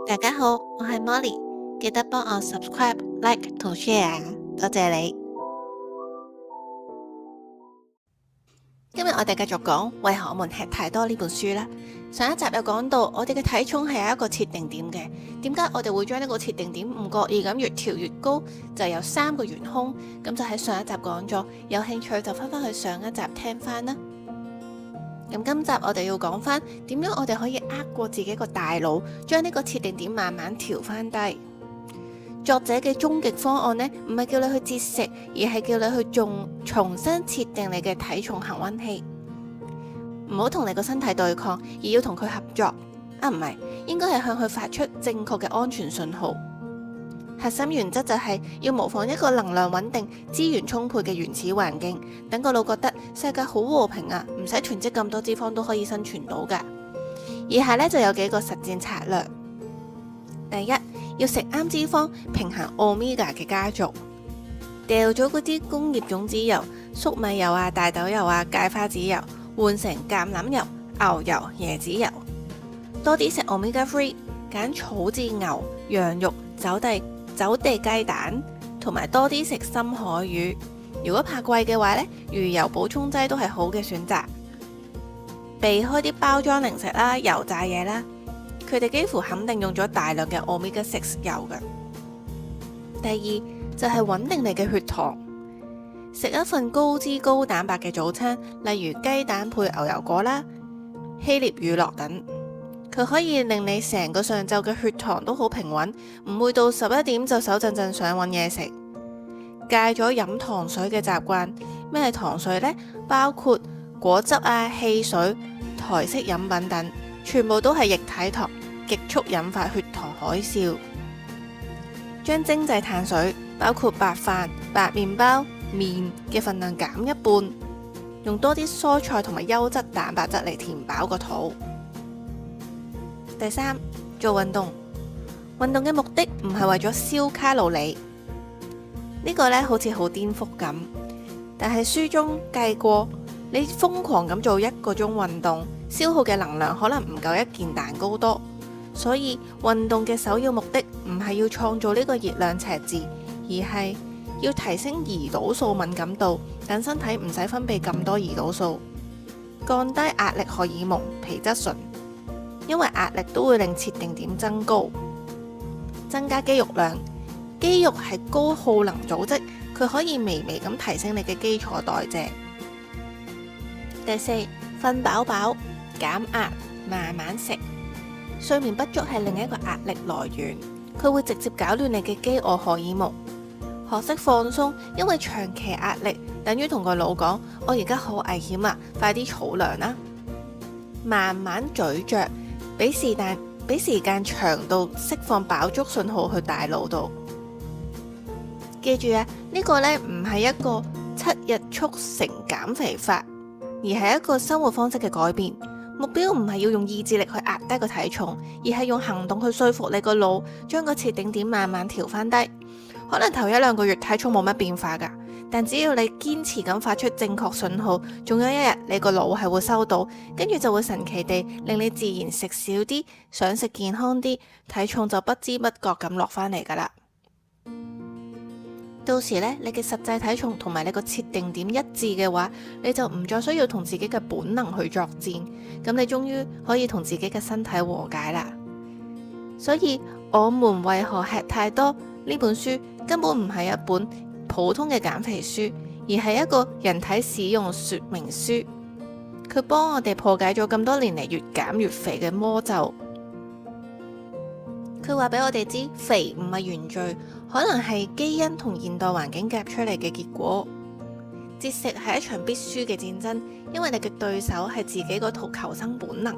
大家好，我係 Molly，記得幫我 subscribe、like 同 share，多謝你。今日我哋繼續講為何我們吃太多呢本書啦。上一集有講到我哋嘅體重係有一個設定點嘅，點解我哋會將呢個設定點唔覺意咁越調越高，就有3個元兇。咁就喺上一集講咗，有興趣就返去上一集聽翻啦。咁今集我哋要講翻點樣我哋可以呃過自己個大腦，將呢個設定點慢慢調翻低。作者嘅終極方案呢，唔係叫你去節食，而係叫你去重新設定你嘅體重恆溫器。唔好同你個身體對抗，而要同佢合作。唔係，應該係向佢發出正確嘅安全信號。核心原則就係要模仿一個能量穩定、資源充沛嘅原始環境，等個腦覺得世界好和平啊，唔使囤積咁多脂肪都可以生存到噶。以下呢就有幾個實戰策略。第一，要食啱脂肪，平衡 Omega 嘅家族，掉咗嗰啲工業種子油、粟米油啊、大豆油啊、芥花籽油，換成橄欖油、牛油、椰子油。多啲食 Omega 3，揀草飼牛、羊肉、走地雞蛋，同埋多啲食深海魚。如果怕貴嘅話呢，魚油補充劑都係好嘅選擇。避開啲包裝零食啦、油炸嘢啦，佢哋幾乎肯定用咗大量嘅 Omega 6油嘅。第二就係穩定你嘅血糖，食一份高脂高蛋白嘅早餐，例如雞蛋配牛油果啦、希臘乳酪等。佢可以令你成個上晝嘅血糖都好平穩，唔會到11點就手震震想揾嘢食。戒咗飲糖水嘅習慣。咩係糖水呢？包括果汁啊、汽水、台式飲品等，全部都係液體糖，極速引發血糖海嘯。將精製碳水，包括白飯、白麵包、麵嘅份量減一半，用多啲蔬菜同埋優質蛋白質嚟填飽個肚。第三，做運動。運動嘅目的唔係為咗燒卡路里，呢個呢好似好顛覆咁。但係書中計過，你瘋狂咁做1個鐘運動，消耗嘅能量可能唔夠一件蛋糕多。所以運動嘅首要目的唔係要創造呢個熱量赤字，而係要提升胰島素敏感度，等身體唔使分泌咁多胰島素，降低壓力荷爾蒙皮質醇。因為壓力都會令設定點增高，增加肌肉量。肌肉係高耗能組織，佢可以微微咁提升你嘅基礎代謝。第四，瞓飽飽，減壓，慢慢食。睡眠不足係另一個壓力來源，佢會直接搞亂你嘅飢餓荷爾蒙。學識放鬆，因為長期壓力等於同個腦講：我而家好危險啊，快啲儲糧啦。慢慢咀嚼。俾時間長度釋放飽足信號去大腦度。記住啊，呢個呢唔係一個7日速成減肥法，而係一個生活方式嘅改變。目標唔係要用意志力去壓低個體重，而係用行動去說服你個腦，將個設定點慢慢調翻低。可能頭1-2個月體重冇乜變化噶，但只要你堅持咁發出正確信號，總有一日你個腦係會收到，跟住就會神奇地令你自然食少啲，想食健康啲，體重就不知不覺咁落返嚟噶啦。到時呢，你嘅實際體重同埋你個設定點一致嘅話，你就唔再需要同自己嘅本能去作戰，咁你終於可以同自己嘅身體和解啦。所以我們為何吃太多呢本書根本唔係一本普通嘅減肥書，而係一個人體使用說明書。佢幫我哋破解咗咁多年嚟越減越肥嘅魔咒。佢話俾我哋知，肥唔係原罪，可能係基因同現代環境夾出嚟嘅結果。節食係一場必輸嘅戰爭，因為你嘅對手係自己嗰套求生本能。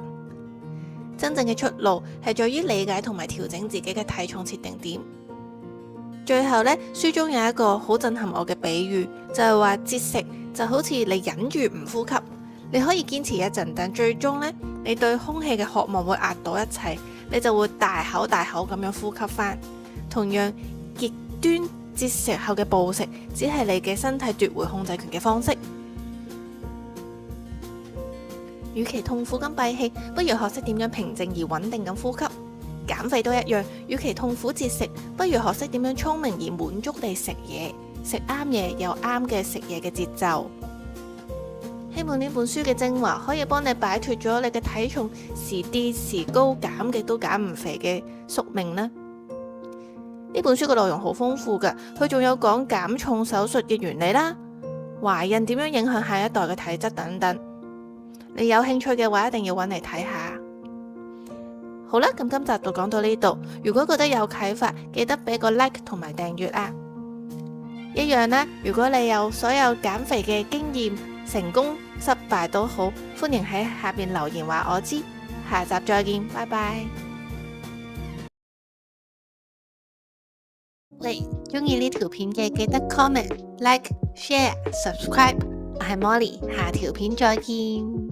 真正嘅出路係在於理解同埋調整自己嘅體重設定點。最後呢，書中有一個好震撼我嘅比喻，就係話節食就好似你忍住唔呼吸，你可以堅持一陣，但最終呢，你對空氣嘅渴望會壓倒一切，你就會大口大口咁樣呼吸翻。同樣，極端節食後嘅暴食，只係你嘅身體奪回控制權嘅方式。與其痛苦咁閉氣，不如學識點樣平靜而穩定咁呼吸。減肥都一樣，與其痛苦節食，不如學識點樣聰明而滿足地食嘢，食啱嘢有啱嘅食嘢嘅節奏。希望呢本書嘅精華可以幫你擺脫咗你嘅體重時跌時高，減極都減唔肥嘅宿命呢。呢本書嘅內容好豐富㗎，佢仲有講減重手術嘅原理啦，懷孕點樣影響下一代嘅體質等等。你有興趣嘅話，一定要搵嚟睇下。好啦，咁今集就講到呢度。如果覺得有啟發，記得俾個 like 同埋訂閱啊。一樣啦，如果你有所有減肥嘅經驗，成功失敗都好，歡迎喺下邊留言話我知。下集再見，拜拜。你中意呢條片嘅記得 comment、like、share、subscribe。我係 Molly，下條片再見。